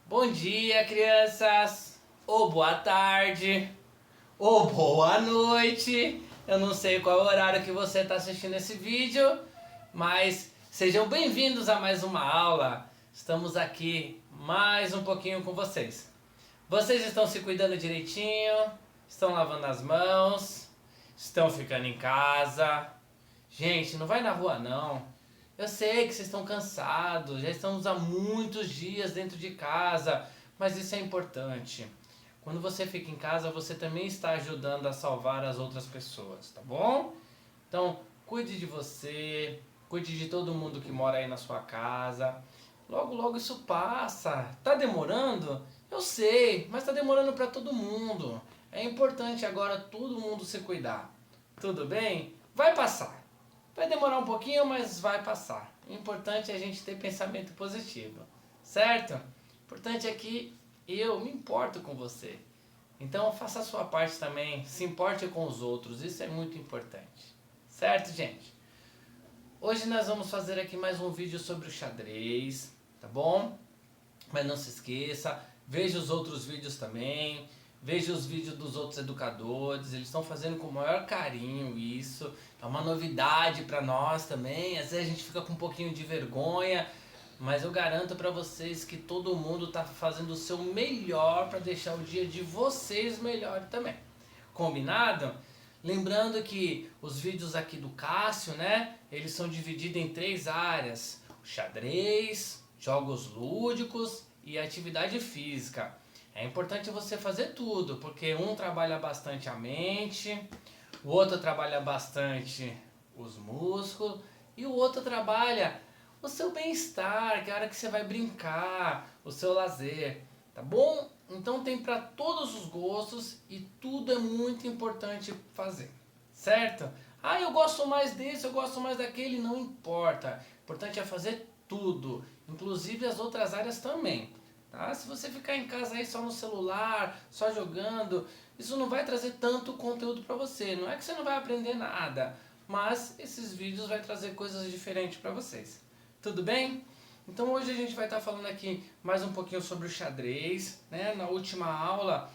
Bom dia, crianças! Ou boa tarde, ou boa noite. Eu não sei qual é o horário que você está assistindo esse vídeo, mas sejam bem-vindos a mais uma aula. Estamos aqui mais um pouquinho com vocês. Vocês estão se cuidando direitinho? Estão lavando as mãos? Estão ficando em casa? Gente, não vai na rua não. Eu sei que vocês estão cansados, já estamos há muitos dias dentro de casa, mas isso é importante. Quando você fica em casa, você também está ajudando a salvar as outras pessoas, tá bom? Então, cuide de você, cuide de todo mundo que mora aí na sua casa. Logo, logo isso passa. Tá demorando? Eu sei, mas tá demorando para todo mundo. É importante agora todo mundo se cuidar. Tudo bem? Vai passar. Vai demorar um pouquinho, mas vai passar. O importante é a gente ter pensamento positivo, certo? O importante é que eu me importo com você. Então faça a sua parte também, se importe com os outros, isso é muito importante. Certo, gente? Hoje nós vamos fazer aqui mais um vídeo sobre o xadrez, tá bom? Mas não se esqueça, veja os outros vídeos também. Veja os vídeos dos outros educadores, eles estão fazendo com o maior carinho isso. É uma novidade para nós também, às vezes a gente fica com um pouquinho de vergonha, mas eu garanto para vocês que todo mundo está fazendo o seu melhor para deixar o dia de vocês melhor também. Combinado? Lembrando que os vídeos aqui do Cássio, né, eles são divididos em 3 áreas: o xadrez, jogos lúdicos e atividade física. É importante você fazer tudo, porque um trabalha bastante a mente, o outro trabalha bastante os músculos e o outro trabalha o seu bem-estar, que é a hora que você vai brincar, o seu lazer, tá bom? Então tem para todos os gostos e tudo é muito importante fazer, certo? Ah, eu gosto mais desse, eu gosto mais daquele, não importa. O importante é fazer tudo, inclusive as outras áreas também. Tá? Se você ficar em casa aí só no celular, só jogando, isso não vai trazer tanto conteúdo para você. Não é que você não vai aprender nada, mas esses vídeos vai trazer coisas diferentes para vocês. Tudo bem? Então hoje a gente vai estar falando aqui mais um pouquinho sobre o xadrez, né? Na última aula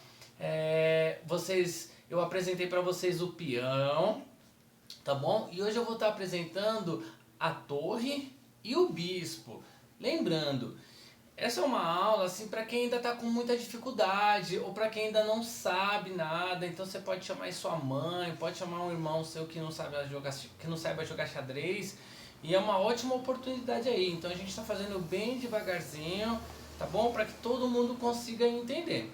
eu apresentei para vocês o peão, tá bom? E hoje eu vou estar apresentando a torre e o bispo. Lembrando, essa é uma aula assim para quem ainda está com muita dificuldade ou para quem ainda não sabe nada. Então você pode chamar aí sua mãe, pode chamar um irmão seu que não saiba jogar xadrez, e é uma ótima oportunidade aí. Então a gente está fazendo bem devagarzinho, tá bom? Para que todo mundo consiga entender.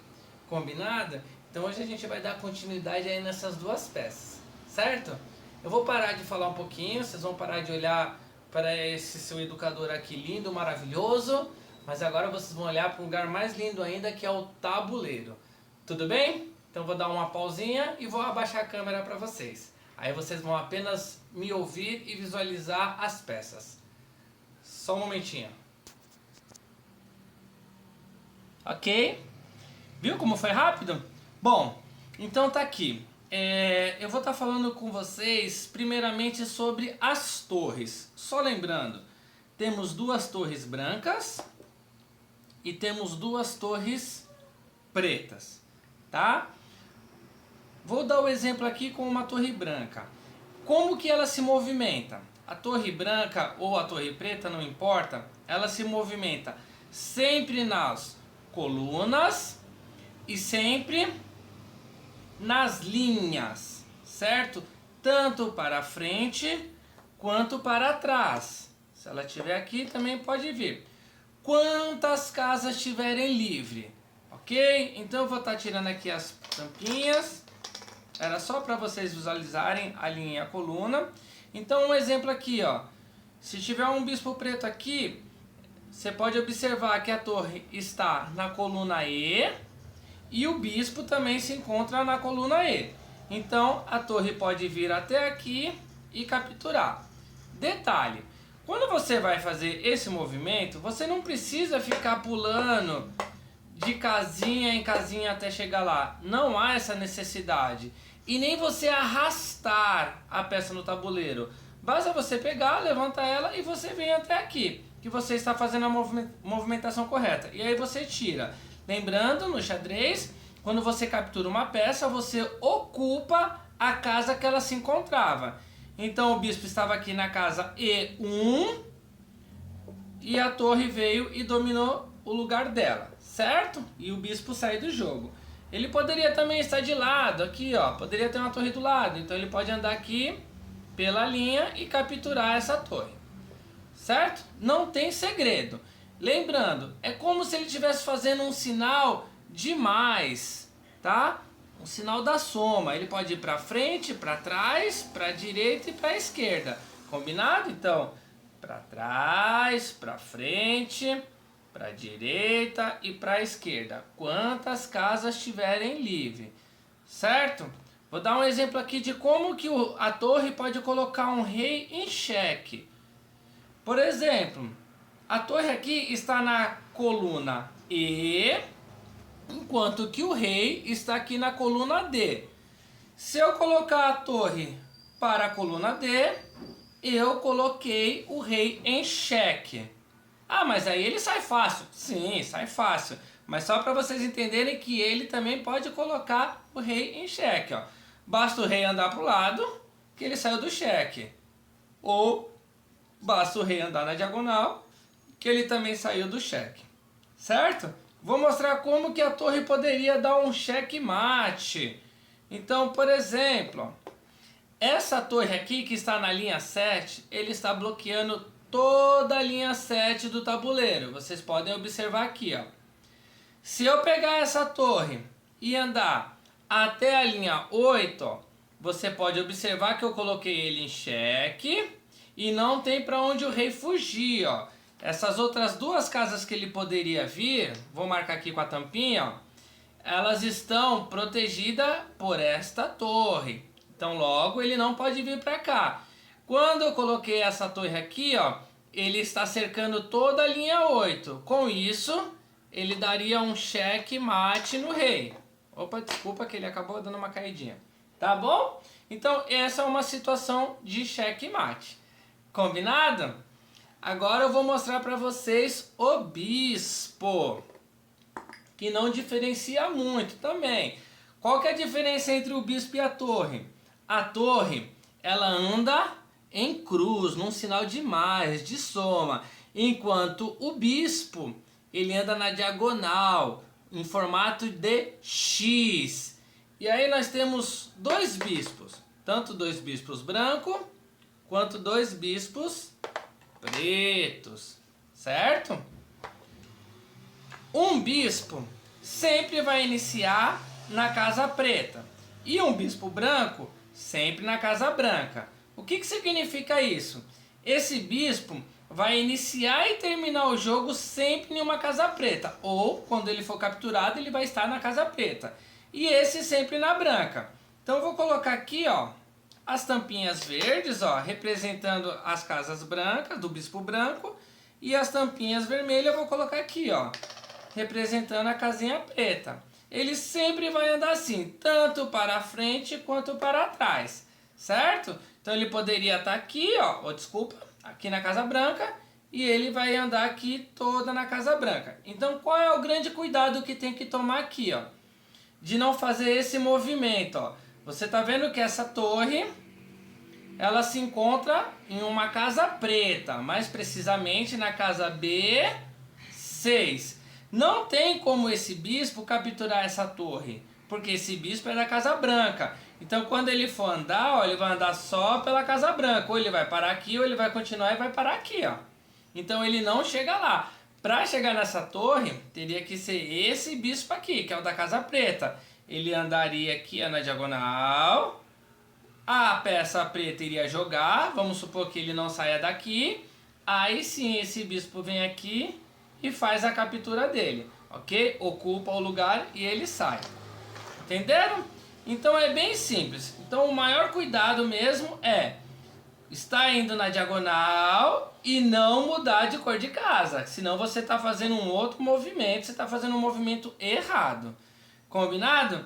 Combinado? Então hoje a gente vai dar continuidade aí nessas 2 peças, certo? Eu vou parar de falar um pouquinho, vocês vão parar de olhar para esse seu educador aqui lindo, maravilhoso. Mas agora vocês vão olhar para um lugar mais lindo ainda, que é o tabuleiro. Tudo bem? Então vou dar uma pausinha e vou abaixar a câmera para vocês. Aí vocês vão apenas me ouvir e visualizar as peças. Só um momentinho. Ok? Viu como foi rápido? Bom, então tá aqui. Eu vou estar falando com vocês primeiramente sobre as torres. Só lembrando, temos 2 torres brancas e temos 2 torres pretas, tá? Vou dar o exemplo aqui com uma torre branca. Como que ela se movimenta? A torre branca ou a torre preta, não importa, ela se movimenta sempre nas colunas e sempre nas linhas, certo? Tanto para frente quanto para trás. Se ela estiver aqui, também pode vir. Quantas casas tiverem livre, ok? Então eu vou estar tirando aqui as tampinhas. Era só para vocês visualizarem a linha e a coluna. Então um exemplo aqui, ó. Se tiver um bispo preto aqui, você pode observar que a torre está na coluna E e o bispo também se encontra na coluna E. Então a torre pode vir até aqui e capturar. Detalhe: quando você vai fazer esse movimento, você não precisa ficar pulando de casinha em casinha até chegar lá. Não há essa necessidade. E nem você arrastar a peça no tabuleiro. Basta você pegar, levanta ela e você vem até aqui. que você está fazendo a movimentação correta. E aí você tira. Lembrando, no xadrez, quando você captura uma peça, você ocupa a casa que ela se encontrava. Então o bispo estava aqui na casa E1 e a torre veio e dominou o lugar dela, certo? E o bispo saiu do jogo. Ele poderia também estar de lado, aqui ó, poderia ter uma torre do lado, então ele pode andar aqui pela linha e capturar essa torre, certo? Não tem segredo. Lembrando, é como se ele estivesse fazendo um sinal de mais, tá? Um sinal da soma. Ele pode ir para frente, para trás, para direita e para esquerda. Combinado? Então, para trás, para frente, para direita e para esquerda. Quantas casas tiverem livre, certo? Vou dar um exemplo aqui de como que a torre pode colocar um rei em xeque. Por exemplo, a torre aqui está na coluna E, enquanto que o rei está aqui na coluna D. Se eu colocar a torre para a coluna D, eu coloquei o rei em xeque. Ah, mas aí ele sai fácil. Sim, sai fácil. Mas só para vocês entenderem que ele também pode colocar o rei em xeque. Ó. Basta o rei andar para o lado, que ele saiu do xeque. Ou basta o rei andar na diagonal, que ele também saiu do xeque. Certo? Vou mostrar como que a torre poderia dar um xeque-mate. Então, por exemplo, essa torre aqui que está na linha 7, ele está bloqueando toda a linha 7 do tabuleiro. Vocês podem observar aqui, ó. Se eu pegar essa torre e andar até a linha 8, ó, você pode observar que eu coloquei ele em xeque e não tem para onde o rei fugir, ó. Essas outras duas casas que ele poderia vir, vou marcar aqui com a tampinha, ó, elas estão protegidas por esta torre. Então logo ele não pode vir para cá. Quando eu coloquei essa torre aqui, ó, ele está cercando toda a linha 8. Com isso, ele daria um xeque-mate no rei. Opa, desculpa que ele acabou dando uma caidinha. Tá bom? Então essa é uma situação de xeque-mate. Combinado? Agora eu vou mostrar para vocês o bispo, que não diferencia muito também. Qual que é a diferença entre o bispo e a torre? A torre, ela anda em cruz, num sinal de mais, de soma, enquanto o bispo, ele anda na diagonal, em formato de X. E aí nós temos dois bispos, tanto dois bispos brancos, quanto dois bispos pretos, certo? Um bispo sempre vai iniciar na casa preta e um bispo branco sempre na casa branca. O que significa isso? Esse bispo vai iniciar e terminar o jogo sempre em uma casa preta, ou quando ele for capturado ele vai estar na casa preta, e esse sempre na branca. Então eu vou colocar aqui, ó, as tampinhas verdes, ó, representando as casas brancas do bispo branco, e as tampinhas vermelhas eu vou colocar aqui, ó, representando a casinha preta. Ele sempre vai andar assim, tanto para frente quanto para trás, certo? Então ele poderia estar aqui, ó, desculpa, aqui na casa branca, e ele vai andar aqui toda na casa branca. Então qual é o grande cuidado que tem que tomar aqui, ó? De não fazer esse movimento, ó. Você está vendo que essa torre, ela se encontra em uma casa preta, mais precisamente na casa B6. Não tem como esse bispo capturar essa torre, porque esse bispo é da casa branca. Então quando ele for andar, ó, ele vai andar só pela casa branca. Ou ele vai parar aqui, ou ele vai continuar e vai parar aqui, ó. Então ele não chega lá. Para chegar nessa torre, teria que ser esse bispo aqui, que é o da casa preta. Ele andaria aqui na diagonal. A peça preta iria jogar. Vamos supor que ele não saia daqui. Aí sim esse bispo vem aqui e faz a captura dele, ok? Ocupa o lugar e ele sai. Entenderam? Então é bem simples. Então o maior cuidado mesmo é estar indo na diagonal e não mudar de cor de casa. Senão você está fazendo um outro movimento, você está fazendo um movimento errado. Combinado?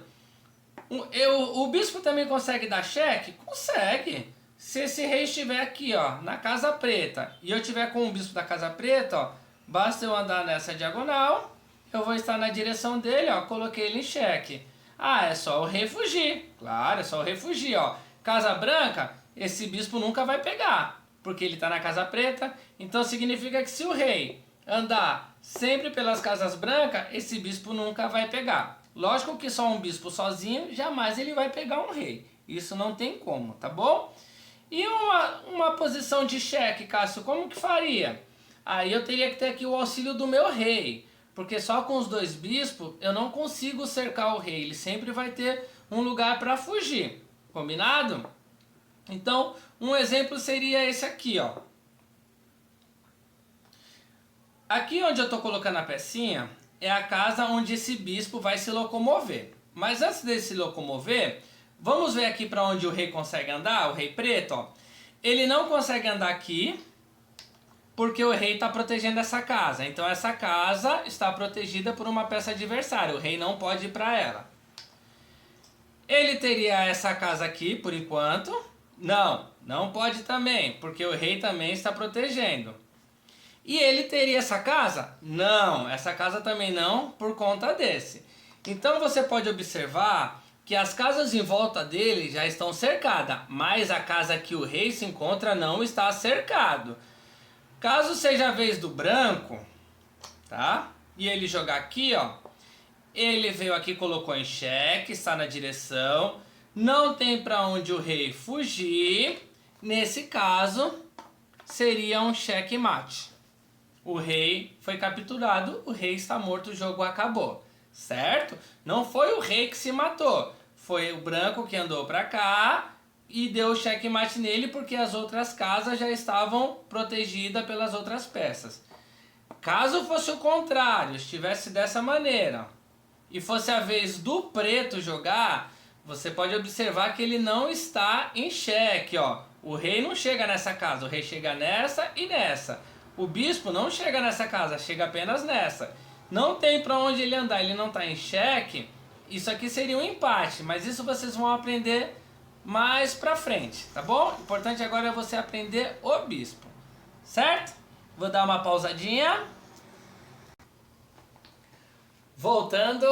O bispo também consegue dar cheque? Consegue. Se esse rei estiver aqui, ó, na casa preta, e eu tiver com o bispo da casa preta, ó, basta eu andar nessa diagonal, eu vou estar na direção dele, ó, coloquei ele em xeque. Ah, é só o rei fugir. Claro, é só o rei fugir, ó. Casa branca, esse bispo nunca vai pegar, porque ele está na casa preta. Então significa que se o rei andar sempre pelas casas brancas, esse bispo nunca vai pegar. Lógico que só um bispo sozinho, jamais ele vai pegar um rei. Isso não tem como, tá bom? E uma posição de xeque, Cássio, como que faria? Aí eu teria que ter aqui o auxílio do meu rei. Porque só com os dois bispos eu não consigo cercar o rei. Ele sempre vai ter um lugar para fugir. Combinado? Então, um exemplo seria esse aqui, ó. Aqui onde eu estou colocando a pecinha é a casa onde esse bispo vai se locomover. Mas antes dele se locomover, vamos ver aqui para onde o rei consegue andar, o rei preto, ó. Ele não consegue andar aqui, porque o rei está protegendo essa casa. Então essa casa está protegida por uma peça adversária. O rei não pode ir para ela. Ele teria essa casa aqui, por enquanto. Não pode também, porque o rei também está protegendo. E ele teria essa casa? Não, essa casa também não, por conta desse. Então você pode observar que as casas em volta dele já estão cercadas, mas a casa que o rei se encontra não está cercado. Caso seja a vez do branco, tá? E ele jogar aqui, ó. Ele veio aqui, colocou em xeque, está na direção. Não tem para onde o rei fugir. Nesse caso, seria um xeque-mate. O rei foi capturado, o rei está morto, o jogo acabou. Certo? Não foi o rei que se matou. Foi o branco que andou para cá e deu xeque-mate nele porque as outras casas já estavam protegidas pelas outras peças. Caso fosse o contrário, estivesse dessa maneira e fosse a vez do preto jogar, você pode observar que ele não está em xeque, ó. O rei não chega nessa casa, o rei chega nessa e nessa. O bispo não chega nessa casa, chega apenas nessa. Não tem para onde ele andar, ele não está em xeque. Isso aqui seria um empate, mas isso vocês vão aprender mais pra frente, tá bom? O importante agora é você aprender o bispo, certo? Vou dar uma pausadinha. Voltando.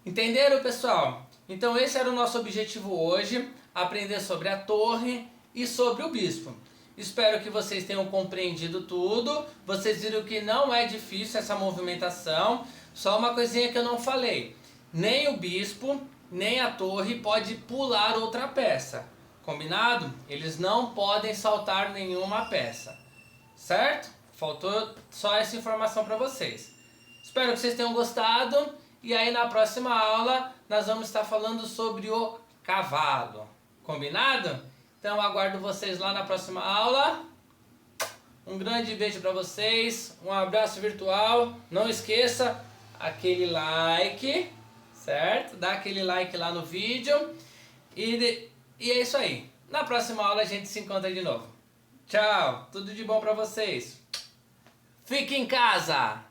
Entenderam, pessoal? Então esse era o nosso objetivo hoje, aprender sobre a torre e sobre o bispo. Espero que vocês tenham compreendido tudo. Vocês viram que não é difícil essa movimentação. Só uma coisinha que eu não falei. Nem o bispo, nem a torre pode pular outra peça. Combinado? Eles não podem saltar nenhuma peça. Certo? Faltou só essa informação para vocês. Espero que vocês tenham gostado. E aí na próxima aula nós vamos estar falando sobre o cavalo. Combinado? Então aguardo vocês lá na próxima aula. Um grande beijo para vocês. Um abraço virtual. Não esqueça aquele like, certo? Dá aquele like lá no vídeo. E é isso aí. Na próxima aula a gente se encontra de novo. Tchau. Tudo de bom para vocês. Fique em casa.